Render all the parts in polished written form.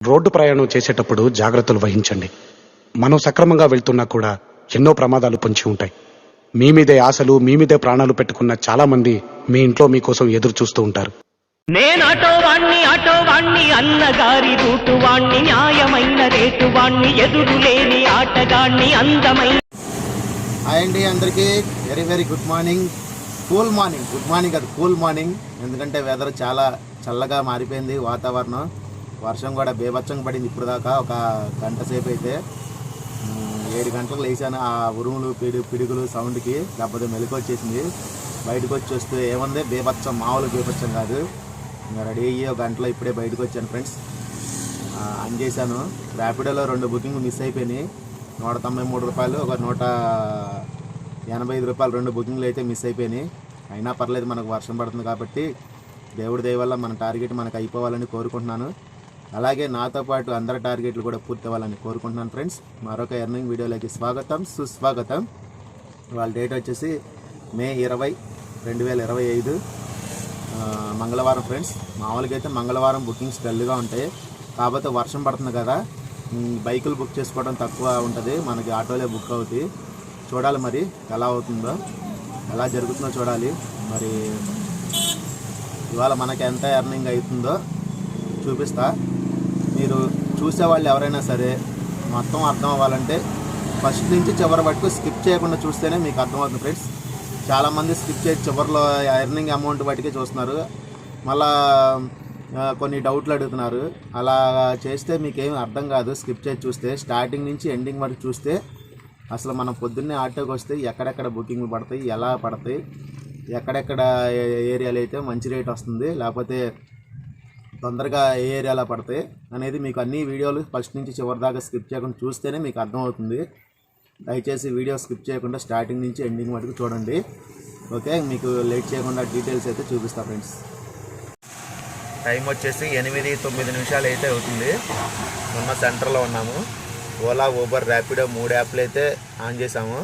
Road ప్రయాణం చేసేటప్పుడు జాగ్రత్తలు వహించండి. మనం సక్రమంగా వెళ్తున్నా కూడా ఎన్నో ప్రమాదాలు పొంచి ఉంటాయి. మీ మీదే ఆశలు, మీ మీదే ప్రాణాలు పెట్టుకున్న చాలా మంది మీ ఇంట్లో మీకోసం ఎదురు చూస్తూ ఉంటారు. నేనాటో వాణ్ణి అన్నగారి రూటు వాణ్ణి, న్యాయమైన రేటు వాణ్ణి, ఎదురులేని ఆటగాణ్ణి, అందమైన. హాయ్ అండి, అందరికీ very very good morning. Cool morning కాదు, కూల్ మార్నింగ్. ఎందుకంటే వెదర్ చాలా చల్లగా మారిపోయింది. వాతావరణం, వర్షం కూడా బేభత్సంగా పడింది. ఇప్పుడు దాకా ఒక గంట సేపు అయితే 7 గంటలకు లేచాను. ఆ ఉరుములు పిడుగులు సౌండ్కి లేకపోతే మెలకు వచ్చేసింది. బయటకు వచ్చి వస్తే ఏముంది, బేభత్సం, మామూలు బేభత్సం కాదు. ఇంకా రెడీ అయ్యి ఒక గంటలో ఇప్పుడే బయటకు వచ్చాను ఫ్రెండ్స్. ఆన్ చేశాను. ర్యాపిడోలో 2 బుకింగ్లు మిస్ అయిపోయినాయి. 193 రూపాయలు, ఒక 185 రూపాయలు 2 బుకింగ్లు అయితే మిస్ అయిపోయినాయి. అయినా పర్లేదు, మనకు వర్షం పడుతుంది కాబట్టి దేవుడి దయ వల్ల మన టార్గెట్ మనకు అయిపోవాలని కోరుకుంటున్నాను. అలాగే నాతో పాటు అందరి టార్గెట్లు కూడా పూర్తి అవ్వాలని కోరుకుంటున్నాను ఫ్రెండ్స్. మరొక ఎర్నింగ్ వీడియోలోకి స్వాగతం, సుస్వాగతం. వాళ్ళ డేట్ వచ్చేసి మే 20, 2025 మంగళవారం ఫ్రెండ్స్. మామూలుగా అయితే మంగళవారం బుకింగ్స్ డల్గా ఉంటాయి. కాకపోతే వర్షం పడుతుంది కదా, బైకులు బుక్ చేసుకోవడం తక్కువ ఉంటుంది, మనకి ఆటోలే బుక్ అవుతాయి. చూడాలి మరి ఎలా అవుతుందో, ఎలా జరుగుతుందో చూడాలి. మరి ఇవాళ మనకి ఎంత ఎర్నింగ్ అవుతుందో చూపిస్తా. మీరు చూసేవాళ్ళు ఎవరైనా సరే మొత్తం అర్థం అవ్వాలంటే ఫస్ట్ నుంచి చివరి వరకు స్కిప్ చేయకుండా చూస్తేనే మీకు అర్థమవుతుంది ఫ్రెండ్స్. చాలామంది స్కిప్ చేసి చివరిలో ఎర్నింగ్ అమౌంట్ బట్టికే చూస్తున్నారు, మళ్ళా కొన్ని డౌట్లు అడుగుతున్నారు. అలా చేస్తే మీకేమి అర్థం కాదు. స్కిప్ చేసి చూస్తే, స్టార్టింగ్ నుంచి ఎండింగ్ వరకు చూస్తే అసలు మనం పొద్దున్నే ఆటోకి వస్తే ఎక్కడెక్కడ బుకింగ్లు పడతాయి, ఎలా పడతాయి, ఎక్కడెక్కడ ఏరియాలో అయితే మంచి రేట్ వస్తుంది, లేకపోతే తొందరగా ఏ ఏరియాలో పడతాయి అనేది మీకు అన్ని వీడియోలు ఫస్ట్ నుంచి చివరి దాకా స్కిప్ చేయకుండా చూస్తేనే మీకు అర్థమవుతుంది. దయచేసి వీడియో స్కిప్ చేయకుండా స్టార్టింగ్ నుంచి ఎండింగ్ వరకు చూడండి. ఓకే, మీకు లేట్ చేయకుండా డీటెయిల్స్ అయితే చూపిస్తా ఫ్రెండ్స్. టైం వచ్చేసి 8-9 నిమిషాలు అయితే అవుతుంది. మొన్న సెంటర్లో ఉన్నాము. ఓలా, ఊబర్, ర్యాపిడో 3 యాప్లు అయితే ఆన్ చేసాము.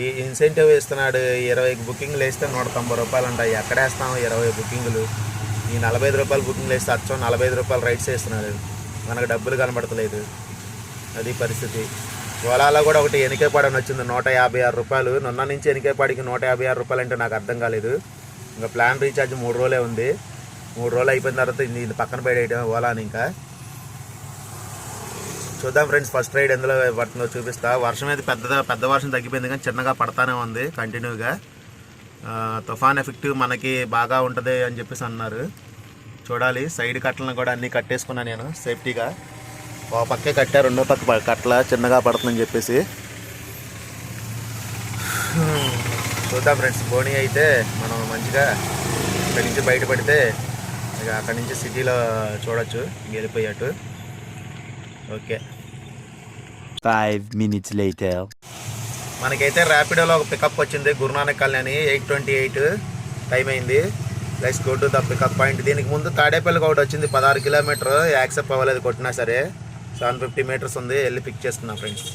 ఈ ఇన్సెంటివ్ ఇస్తున్నాడు. 20 బుకింగ్లు వేస్తే 190 రూపాయలు అంట. ఎక్కడ వేస్తాము 20 బుకింగ్లు? ఈ 45 రూపాయలు బుకింగ్లు వేస్తే అచ్చం 45 రూపాయలు రైట్స్ వేస్తున్నాడు. మనకు డబ్బులు కనబడతలేదు. అది పరిస్థితి. ఓలాలో కూడా ఒకటి ఎనికేపాడని వచ్చింది, 156 రూపాయలు. నిన్న నుంచి ఎనికేపాడికి 156 రూపాయలు అంటే నాకు అర్థం కాలేదు. ఇంకా ప్లాన్ రీఛార్జ్ 3 రోజులే ఉంది. 3 రోజులు అయిపోయిన తర్వాత ఇది పక్కన పడేయడం ఓలాని. ఇంకా చూద్దాం ఫ్రెండ్స్, ఫస్ట్ రైడ్ ఎందులో పడుతుందో చూపిస్తా. వర్షం అయితే పెద్ద వర్షం తగ్గిపోయింది, కానీ చిన్నగా పడతానే ఉంది కంటిన్యూగా. తుఫాన్ ఎఫెక్ట్ మనకి బాగా ఉంటుంది అని చెప్పేసి అన్నారు. చూడాలి. సైడ్ కట్టలను కూడా అన్నీ కట్టేసుకున్నాను నేను సేఫ్టీగా. ఒక పక్కే కట్టా, రెండో పక్క కట్టల చిన్నగా పడుతుందని చెప్పేసి. చూద్దాం ఫ్రెండ్స్. బోని అయితే మనం మంచిగా ఇక్కడి నుంచి బయటపడితే ఇక అక్కడి నుంచి సిటీలో చూడొచ్చు వెళ్ళిపోయాటు. Okay, 5 minutes later. మనకైతే ర్యాపిడోలో ఒక పికప్ వచ్చింది, గురునానక్ కాలనీ 8:28 టైం అయింది. Let's go to the pickup point. దీనికి ముందు తాడేపల్లికి ఒకటి వచ్చింది 16 కిలోమీటర్, యాక్సెప్ట్ అవ్వలేదు, కొట్టినా సరే. 750 మీటర్స్ ఉంది, వెళ్ళి పిక్ చేసుకున్నాం ఫ్రెండ్స్.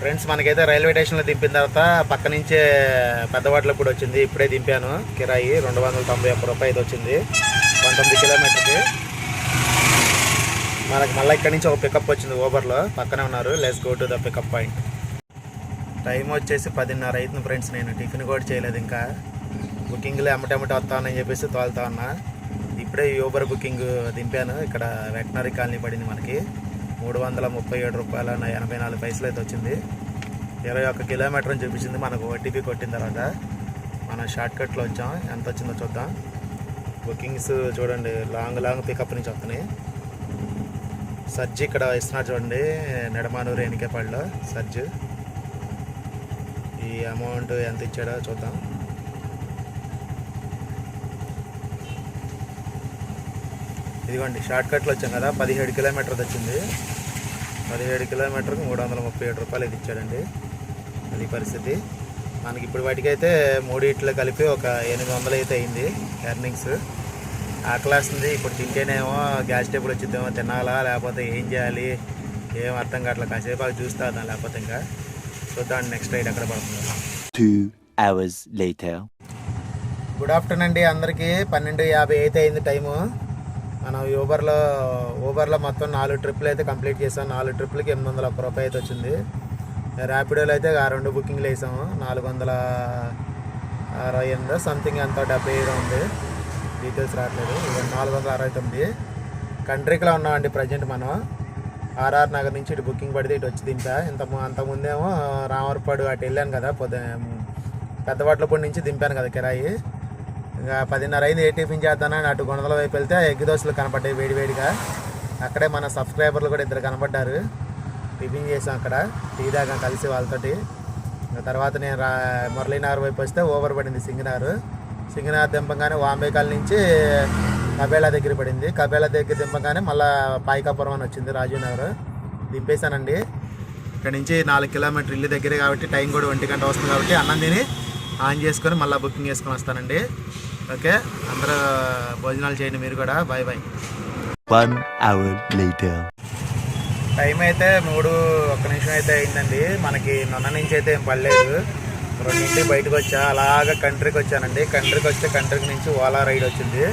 ఫ్రెండ్స్, మనకైతే రైల్వే స్టేషన్లో దింపిన తర్వాత పక్క నుంచే పెద్దవాటిలో కూడా వచ్చింది. ఇప్పుడే దింపాను. కిరాయి 291 రూపాయలు వచ్చింది 19 కిలోమీటర్కి. మనకి మళ్ళీ ఇక్కడి నుంచి ఒక పికప్ వచ్చింది ఊబర్లో, పక్కనే ఉన్నారు. Let's go to the pickup point. Time వచ్చేసి 10:30 అవుతుంది ఫ్రెండ్స్. నేను టిఫిన్ కూడా చేయలేదు ఇంకా. బుకింగ్లు ఎమ్మటెమ్మట వస్తానని చెప్పేసి తోలుతా ఉన్నా. ఇప్పుడే ఊబర్ బుకింగ్ దింపాను. ఇక్కడ వెటనరీ కాలనీ పడింది మనకి. 337 రూపాయల 84 పైసలు అయితే వచ్చింది. 21 కిలోమీటర్ అని చూపించింది. మనకు ఓటీపీ కొట్టిన తర్వాత మనం షార్ట్కట్లో వచ్చాం. ఎంత వచ్చిందో చూద్దాం. బుకింగ్స్ చూడండి, లాంగ్ పికప్ నుంచి వస్తున్నాయి. సర్జ్ ఇక్కడ ఇస్తున్నారు చూడండి, నెడమానూరు ఎనికేపాడులో సర్జ్. ఈ అమౌంట్ ఎంత ఇచ్చాడో చూద్దాం. ఇదిగోండి షార్ట్ కట్లో వచ్చాం కదా, 17 కిలోమీటర్ది వచ్చింది. 17 కిలోమీటర్కి 337 రూపాయలు ఇది ఇచ్చాడండి. అది పరిస్థితి. మనకి ఇప్పుడు వాటికైతే మూడిట్లో కలిపి ఒక 800 అయితే అయింది ఎర్నింగ్స్. ఆకలేస్తుంది. ఇప్పుడు తింటేనేమో గ్యాస్ టేబుల్ వచ్చిద్దేమో, తినాలా లేకపోతే ఏం చేయాలి ఏం అర్థం కావట్లేదు. కాసేపు అవి చూస్తా వద్దాం, లేకపోతే ఇంకా చూద్దాం నెక్స్ట్ రైడ్ ఎక్కడ పడుతుంది. 2 hours later. గుడ్ ఆఫ్టర్నూన్ అండి అందరికీ. 12:50 అయితే అయింది టైము. మనం ఊబర్లో మొత్తం 4 ట్రిప్పులు అయితే కంప్లీట్ చేసాం. 4 ట్రిప్పులకి 801 రూపాయి అయితే వచ్చింది. ర్యాపిడోలో అయితే 2 బుకింగ్లు వేసాము. 468 సంథింగ్ ఎంతో 77 ఉంది, డీటెయిల్స్ రావట్లేదు. 469 కంట్రీలో ఉన్నామండి ప్రజెంట్ మనం. ఆర్ఆర్ నగర్ నుంచి ఇటు బుకింగ్ పడితే ఇటు వచ్చి దింపా. అంతకుముందేమో రామవరపాడు అటు వెళ్ళాను కదా, పెద్దవాట్లపూడి నుంచి దింపాను కదా కిరాయి. ఇంకా 10:30 అయింది. ఏ టిఫిన్ చేద్దానని అటు గొండల వైపు వెళ్తే ఎగ్ దోశలు కనపడ్డాయి వేడివేడిగా. అక్కడే మన సబ్స్క్రైబర్లు కూడా 2 కనపడ్డారు. టిఫిన్ చేసాం అక్కడ, టీ దాకా కలిసి వాళ్ళతోటి. తర్వాత నేను మురళీనగర్ వైపు వస్తే ఓవర్ పడింది సింగనార్ దింపగానే వాంబేకాల్ నుంచి కబేళా దగ్గర పడింది. కబేళా దగ్గర దింపగానే మళ్ళీ పాయికాపురం అని వచ్చింది, రాజీవ్నగర్. దింపేశానండి. ఇక్కడ నుంచి 4 కిలోమీటర్లు ఇల్లు దగ్గరే కాబట్టి టైం కూడా 1 గంట వస్తుంది కాబట్టి అన్నం తిని ఆన్ చేసుకొని మళ్ళీ బుకింగ్ చేసుకొని వస్తానండి. ఓకే, అందరూ భోజనాలు చేయండి మీరు కూడా. Bye bye. 1 hour later. Time అయితే 3:01 నిమిషం అయితే అయిందండి. మనకి నొన్న నుంచి అయితే ఏం పడలేదు. 2 బయటకు వచ్చా, అలాగా కంట్రీకి వచ్చానండి. కంట్రీకి వస్తే కంట్రీకి నుంచి ఓలా రైడ్ వచ్చింది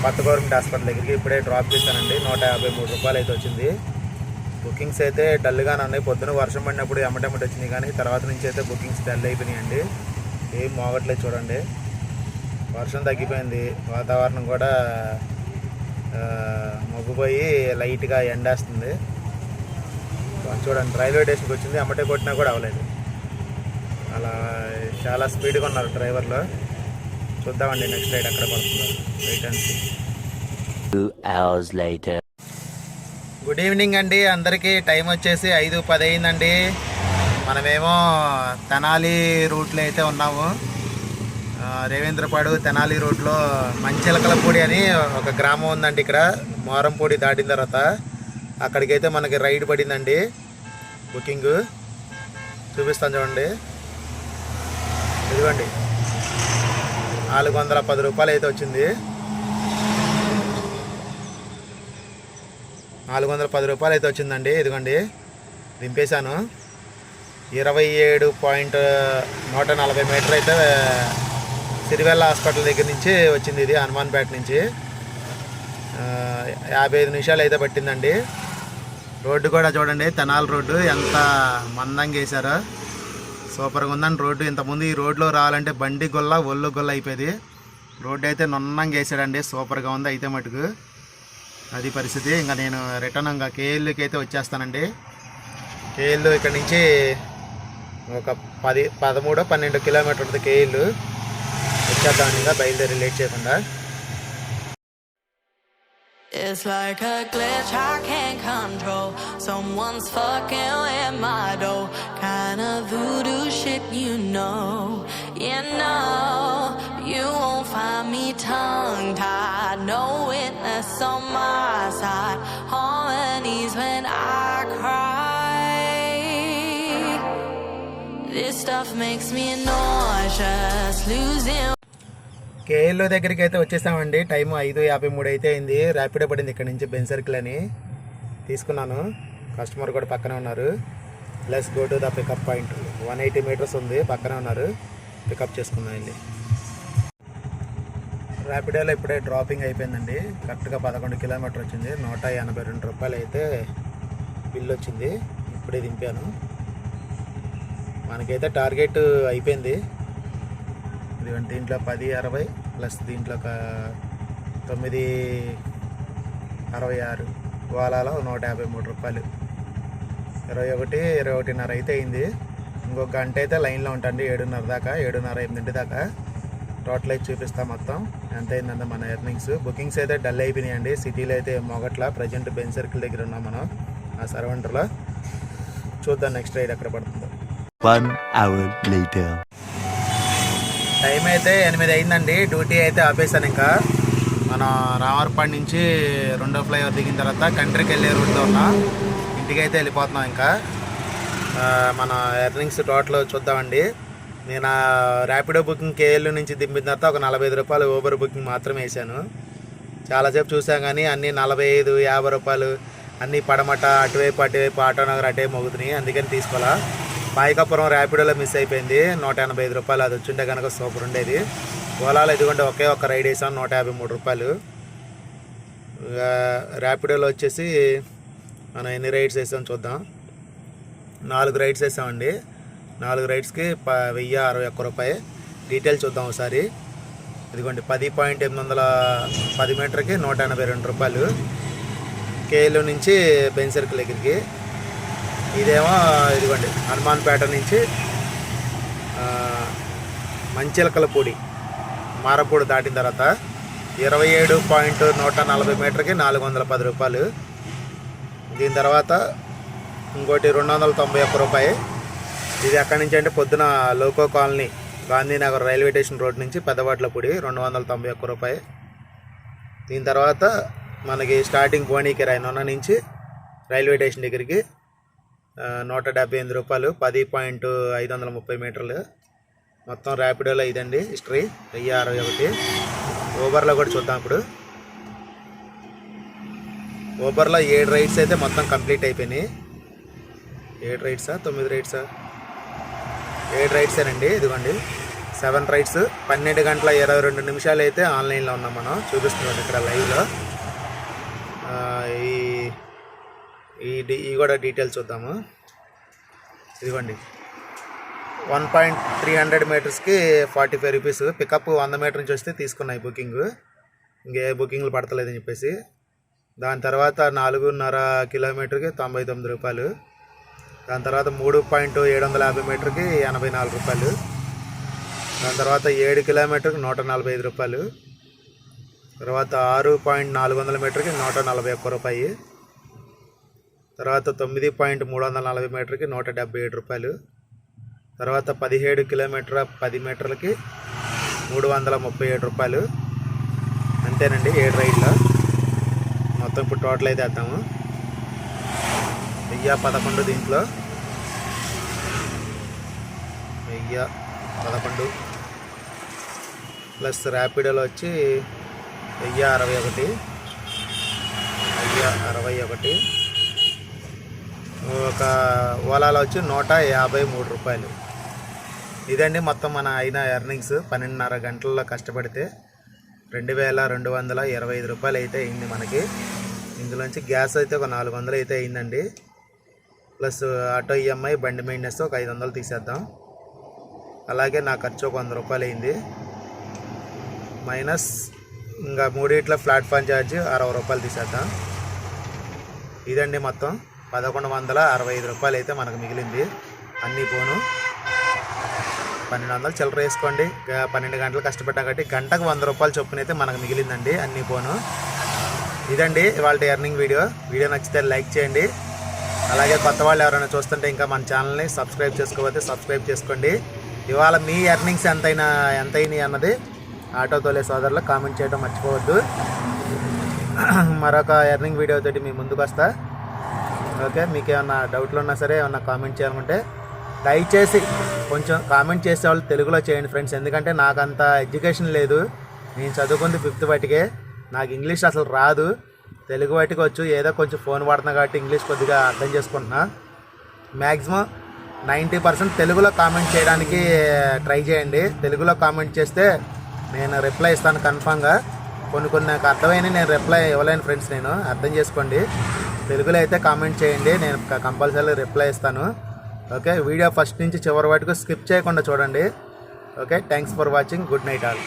కొత్త గవర్నమెంట్ హాస్పిటల్ దగ్గరికి. ఇప్పుడే డ్రాప్ చేశానండి. 153 రూపాయలు అయితే వచ్చింది. బుకింగ్స్ అయితే డల్గానే ఉన్నాయి. పొద్దున వర్షం పడినప్పుడు ఎమ్మటెమ్మటి వచ్చింది, కానీ తర్వాత నుంచి అయితే బుకింగ్స్ డల్ అయిపోయినాయండి. ఏం మోగట్లేదు చూడండి. వర్షం తగ్గిపోయింది, వాతావరణం కూడా మబ్బుపోయి లైట్గా ఎండేస్తుంది. చూడండి రైల్వే స్టేషన్కి వచ్చింది, అమ్మటే కొట్టినా కూడా అవ్వలేదు. అలా చాలా స్పీడ్గా ఉన్నారు డ్రైవర్లు. చూద్దామండి నెక్స్ట్ రైడ్ ఎక్కడ పడుతుందో. Wait and see. 2 hours later. Good evening అండి అందరికీ. టైం వచ్చేసి 5:10 అయిందండి. మనమేమో తెనాలి రూట్లో అయితే ఉన్నాము. రేవేంద్రపాడు తెనాలి రూట్లో మంచిలకలపూడి అని ఒక గ్రామం ఉందండి. ఇక్కడ మోరంపూడి దాటిన తర్వాత అక్కడికైతే మనకి రైడ్ పడిందండి. బుకింగ్ చూపిస్తాను చూడండి. ఇదిగోండి 410 రూపాయలు అయితే వచ్చింది. 410 రూపాయలు అయితే వచ్చిందండి. ఇదిగోండి దింపేశాను. 27.140 మీటర్ అయితే సిరివెల్ల హాస్పిటల్ దగ్గర నుంచి వచ్చింది. ఇది హనుమాన్పేట నుంచి 55 నిమిషాలు అయితే పట్టిందండి. రోడ్డు కూడా చూడండి, తెనాలి రోడ్డు ఎంత మందంగా వేశారో, సూపర్గా ఉందండి రోడ్డు. ఇంతకుముందు ఈ రోడ్లో రావాలంటే బండి గొల్ల ఒళ్ళు గొల్ల అయిపోయేది. రోడ్డు అయితే నున్నంగా వేసాడండి, సూపర్గా ఉంది అయితే మటుకు. అది పరిస్థితి. ఇంకా నేను రిటర్న్ ఇంకా కేఎల్కి అయితే వచ్చేస్తానండి. కేఎల్ ఇక్కడ నుంచి ఒక 13-12 కిలోమీటర్ది కేఎల్. వచ్చేద్దామండి ఇంకా బయలుదేరి లేట్ చేయకుండా. It's like a glitch I can't control. Someone's fucking with my dough. Kind of voodoo shit, you know. You won't find me tongue-tied. No witness on my side. Harmonies when I cry. This stuff makes me nauseous. Losing. KL దగ్గరికి అయితే వచ్చేసామండి. Time 5:53 అయితే అయింది. ర్యాపిడో పడింది ఇక్కడ నుంచి Ben circle అని తీసుకున్నాను. కస్టమర్ కూడా పక్కనే ఉన్నారు. Plus go to the pickup point 180 meters ఉంది, పక్కనే ఉన్నారు. పికప్ చేసుకున్నాం వెళ్ళి. ర్యాపిడోలో ఇప్పుడే డ్రాపింగ్ అయిపోయిందండి. కరెక్ట్గా 11 కిలోమీటర్ వచ్చింది. 182 రూపాయలు అయితే బిల్ వచ్చింది. ఇప్పుడే దింపాను. మనకైతే టార్గెట్ అయిపోయింది. దీంట్లో 10:60 ప్లస్ దీంట్లో ఒక 9:66 గోలాలో 153 రూపాయలు. 21-21:30 అయితే అయింది. ఇంకొక గంట అయితే లైన్లో ఉంటాండి 7:30 దాకా, 7:30-8 దాకా. టోటల్ అయితే చూపిస్తాం మొత్తం ఎంత అయిందంటే మన ఎర్నింగ్స్. బుకింగ్స్ అయితే డల్ అయిపోయినాయండి. సిటీలో అయితే మొగట్లా. ప్రజెంట్ బెన్ సర్కిల్ దగ్గర ఉన్నాం మనం, ఆ సరౌండర్లో. చూద్దాం నెక్స్ట్ రైడ్ ఎక్కడ పడుతుందో. 1 hour later. టైం అయితే 8 అయిందండి. డ్యూటీ అయితే ఆపేసాను. ఇంకా మనం రామర్పాడు నుంచి రెండో ఫ్లైఓవర్ దిగిన తర్వాత కంట్రీకి వెళ్ళే రూట్లో ఉన్నాం. ఇంటికైతే వెళ్ళిపోతున్నాం. ఇంకా మన ఎర్నింగ్స్ టోటల్ చూద్దామండి. నేను ర్యాపిడో బుకింగ్ కేఎల్ నుంచి దింపిన తర్వాత ఒక 45 రూపాయలు ఊబర్ బుకింగ్ మాత్రమే వేసాను. చాలాసేపు చూసాం కానీ అన్నీ 45, 50 రూపాయలు అన్నీ పడమట అటువైపు ఆటోనగర్ అటే మోగుతున్నాయి. అందుకని తీసుకోవాలా. పాయకాపురం ర్యాపిడోలో మిస్ అయిపోయింది 185 రూపాయలు. అది వచ్చింటే కనుక సూపర్ ఉండేది. ఓలాలో ఇదిగోండి ఒకే ఒక రైడ్ వేసాను 153 రూపాయలు. ర్యాపిడోలో వచ్చేసి మనం ఎన్ని రైడ్స్ వేసాం చూద్దాం. 4 రైడ్స్ వేసామండి. 4 రైడ్స్కి 1061 రూపాయి. డీటెయిల్ చూద్దాం ఒకసారి. ఇదిగోండి 10.810 మీటర్కి 182 రూపాయలు. కేఎల్ నుంచి బెంజ్ సర్కిల్ దగ్గరికి. ఇదేమో ఇదిగోండి హనుమాన్పేట నుంచి మంచిలకలపూడి మారపూడి దాటిన తర్వాత 27.140 మీటర్కి 410 రూపాయలు. దీని తర్వాత ఇంకోటి 291 రూపాయి. ఇది ఎక్కడి నుంచి అంటే పొద్దున loco colony Gandhinagar railway station road నుంచి పెద్దవాట్లపూడి 291 రూపాయి. దీని తర్వాత మనకి స్టార్టింగ్ భువనగిరి నొన్న నుంచి రైల్వే స్టేషన్ దగ్గరికి 178 రూపాయలు. 10.530 మీటర్లు. మొత్తం ర్యాపిడోలో ఇదండి హిస్టరీ 1061. ఊబర్లో కూడా చూద్దాం. ఇప్పుడు ఊబర్లో 7 రైడ్స్ అయితే మొత్తం కంప్లీట్ అయిపోయినాయి. 7 రైడ్సా 9 రైడ్సా 7 రైడ్సేనండి. ఇదిగోండి 7 రైడ్స్ 12 గంటల 22 నిమిషాలు అయితే ఆన్లైన్లో ఉన్నాం. మనం చూపిస్తున్నాం ఇక్కడ లైవ్లో. ఈ కూడా డీటెయిల్స్ చూద్దాము. ఇదిగోండి 1.300 మీటర్స్కి 45 రూపీస్. పికప్ 100 మీటర్ నుంచి వస్తే తీసుకున్నాయి బుకింగ్. ఇంకే బుకింగ్లు పడతలేదని చెప్పేసి. దాని తర్వాత 4.5 కిలోమీటర్కి 99 రూపాయలు. దాని తర్వాత 3.750 మీటర్కి 84 రూపాయలు. దాని తర్వాత 7 కిలోమీటర్కి 145 రూపాయలు. తర్వాత 6.400 మీటర్కి 141 రూపాయి. తర్వాత 9.340 మీటర్కి 177 రూపాయలు. తర్వాత 17 కిలోమీటర్ 10 మీటర్లకి 337 రూపాయలు. అంతేనండి 7 రైడ్లో మొత్తం. ఇప్పుడు టోటల్ అయితే వేద్దాము. 1011 దీంట్లో 1011 ప్లస్ ర్యాపిడోలో వచ్చి 1061. ఒక ఓలాలో వచ్చి 153 రూపాయలు. ఇదండి మొత్తం మన అయిన ఎర్నింగ్స్. 12.5 గంటల్లో కష్టపడితే 2225 రూపాయలు అయితే అయింది మనకి. ఇందులోంచి గ్యాస్ అయితే ఒక 400 అయితే అయిందండి. ప్లస్ ఆటో ఈఎంఐ బండి మెయింటెనెన్స్ ఒక 500 తీసేద్దాం. అలాగే నా ఖర్చు ఒక 100 రూపాయలు అయింది. మైనస్ ఇంకా 3 ప్లాట్ఫామ్ ఛార్జ్ 60 రూపాయలు తీసేద్దాం. ఇదండి మొత్తం 1165 రూపాయలు అయితే మనకు మిగిలింది. అన్నీ పోను 1200 చిల్లర వేసుకోండి. 12 గంటలు కష్టపడ్డాం కాబట్టి గంటకు 100 రూపాయలు చొప్పున అయితే మనకు మిగిలిందండి. అన్నీ పోను. ఇదండి ఇవాళ ఎర్నింగ్ వీడియో. నచ్చితే లైక్ చేయండి. అలాగే కొత్త వాళ్ళు ఎవరైనా చూస్తుంటే ఇంకా మన ఛానల్ని సబ్స్క్రైబ్ చేసుకోకపోతే సబ్స్క్రైబ్ చేసుకోండి. ఇవాళ మీ ఎర్నింగ్స్ ఎంతైనాయి అన్నది ఆటో తోలే సోదరులు కామెంట్ చేయడం మర్చిపోవద్దు. మరొక ఎర్నింగ్ వీడియో తోటి మీ ముందుకు వస్తా. ఓకే, మీకు ఏమన్నా డౌట్లు ఉన్నా సరే ఏమన్నా కామెంట్ చేయాలనుకుంటే దయచేసి కొంచెం కామెంట్ చేసేవాళ్ళు తెలుగులో చేయండి ఫ్రెండ్స్. ఎందుకంటే నాకు అంత ఎడ్యుకేషన్ లేదు. నేను చదువుకుంది 5th వాటికే. నాకు ఇంగ్లీష్ అసలు రాదు. తెలుగు వాటికి వచ్చు. ఏదో కొంచెం ఫోన్ వాడుతున్నా కాబట్టి ఇంగ్లీష్ కొద్దిగా అర్థం చేసుకుంటున్నా. మ్యాక్సిమం 90% తెలుగులో కామెంట్ చేయడానికి ట్రై చేయండి. తెలుగులో కామెంట్ చేస్తే నేను రిప్లై ఇస్తాను కన్ఫామ్గా. కొన్ని నాకు అర్థమైనవి నేను రిప్లై ఇవ్వలేను ఫ్రెండ్స్. నేను అర్థం చేసుకోండి. తెలుగులో అయితే కామెంట్ చేయండి. నేను కంపల్సరీ రిప్లై ఇస్తాను. ఓకే, వీడియో ఫస్ట్ నుంచి చివరి వరకు స్కిప్ చేయకుండా చూడండి. Okay, thanks for watching. Good night all.